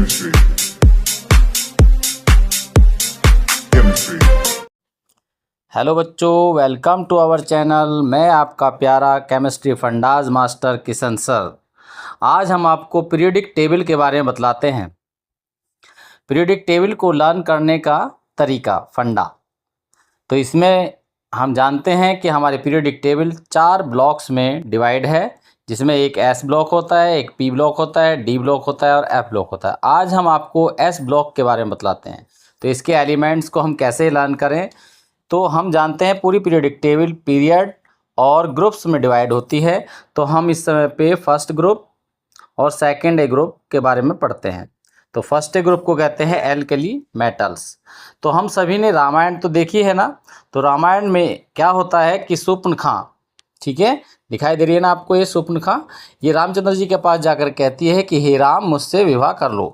Chemistry. Chemistry. Hello बच्चों, welcome to our channel. मैं आपका प्यारा chemistry fundas master Kishan sir. आज हम आपको पीरियोडिक टेबल के बारे में बतलाते हैं। पीरियोडिक टेबल को लर्न करने का तरीका फंडा। तो इसमें हम जानते हैं कि हमारे पीरियोडिक टेबल 4 ब्लॉक्स में डिवाइड है, जिसमें एक एस ब्लॉक होता है, एक पी ब्लॉक होता है, डी ब्लॉक होता है और एफ ब्लॉक होता है। आज हम आपको एस ब्लॉक के बारे में बतलाते हैं। तो इसके एलिमेंट्स को हम कैसे लर्न करें, तो हम जानते हैं पूरी पीरियोडिक टेबल पीरियड और ग्रुप्स में डिवाइड होती है। तो हम इस समय पे फर्स्ट ग्रुप और सेकंड ग्रुप के बारे में पढ़ते हैं। तो फर्स्ट ग्रुप को कहते हैं एल्कली मेटल्स। तो हम सभी ने रामायण तो देखी है ना। तो रामायण में क्या होता है कि शूर्पणखा, ठीक है, दिखाई दे रही है ना आपको ये शूर्पणखा, ये रामचंद्र जी के पास जाकर कहती है कि हे राम, मुझसे विवाह कर लो।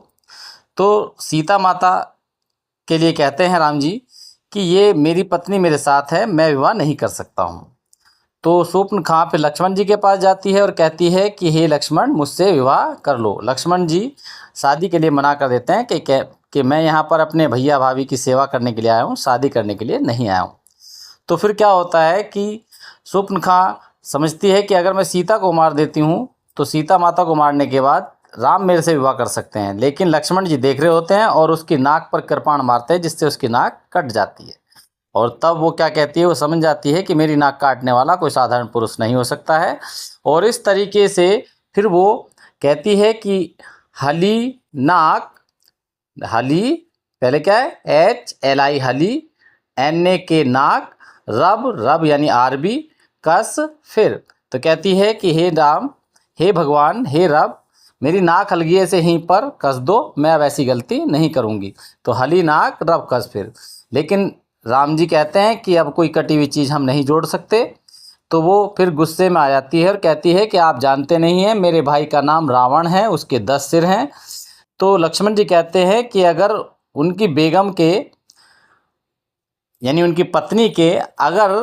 तो सीता माता के लिए कहते हैं राम जी कि ये मेरी पत्नी मेरे साथ है, मैं विवाह नहीं कर सकता हूँ। तो शूर्पणखा फिर लक्ष्मण जी के पास जाती है और कहती है कि हे लक्ष्मण, मुझसे विवाह कर लो। लक्ष्मण जी शादी के लिए मना कर देते हैं कि मैं यहाँ पर अपने भैया भाभी की सेवा करने के लिए आया हूँ, शादी करने के लिए नहीं आया हूँ। तो फिर क्या होता है कि शूर्पणखा समझती है कि अगर मैं सीता को मार देती हूँ तो सीता माता को मारने के बाद राम मेरे से विवाह कर सकते हैं। लेकिन लक्ष्मण जी देख रहे होते हैं और उसकी नाक पर कृपाण मारते हैं, जिससे उसकी नाक कट जाती है। और तब वो क्या कहती है, वो समझ जाती है कि मेरी नाक काटने वाला कोई साधारण पुरुष नहीं हो सकता है। और इस तरीके से फिर वो कहती है कि हली नाक, हली पहले क्या है, HLI हली, NAK नाक, रब रब यानी RB, कस फिर। तो कहती है कि हे राम, हे भगवान, हे रब, मेरी नाक हलगी ऐसे यहीं पर कस दो, मैं अब ऐसी गलती नहीं करूँगी। तो हली नाक रब कस फिर। लेकिन राम जी कहते हैं कि अब कोई कटी हुई चीज़ हम नहीं जोड़ सकते। तो वो फिर गुस्से में आ जाती है और कहती है कि आप जानते नहीं हैं, मेरे भाई का नाम रावण है, उसके 10 सिर हैं। तो लक्ष्मण जी कहते हैं कि अगर उनकी बेगम के यानी उनकी पत्नी के अगर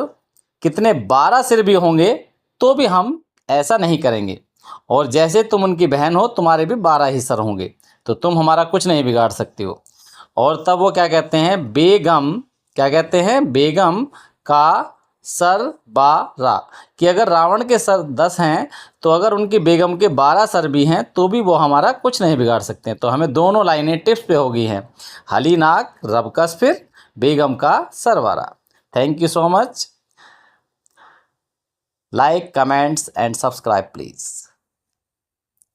कितने 12 सिर भी होंगे तो भी हम ऐसा नहीं करेंगे। और जैसे तुम उनकी बहन हो, तुम्हारे भी 12 ही सर होंगे, तो तुम हमारा कुछ नहीं बिगाड़ सकती हो। और तब वो क्या कहते हैं, बेगम, क्या कहते हैं, बेगम का सर 12, कि अगर रावण के सर 10 हैं तो अगर उनकी बेगम के 12 सर भी हैं तो भी वो हमारा कुछ नहीं बिगाड़ सकते हैं। तो हमें दोनों लाइनें टिप्स पे हो गई हैं, हली नाक रब कस फिर, बेगम का sir 12। Thank you so much. Like, comments and subscribe please.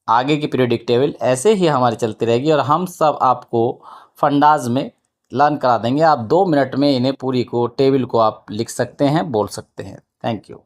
आगे की पीरियोडिक टेबल ऐसे ही हमारी चलती रहेगी और हम सब आपको फंडाज में लर्न करा देंगे। आप 2 मिनट में इन्हें पूरी को टेबल को आप लिख सकते हैं, बोल सकते हैं। Thank you.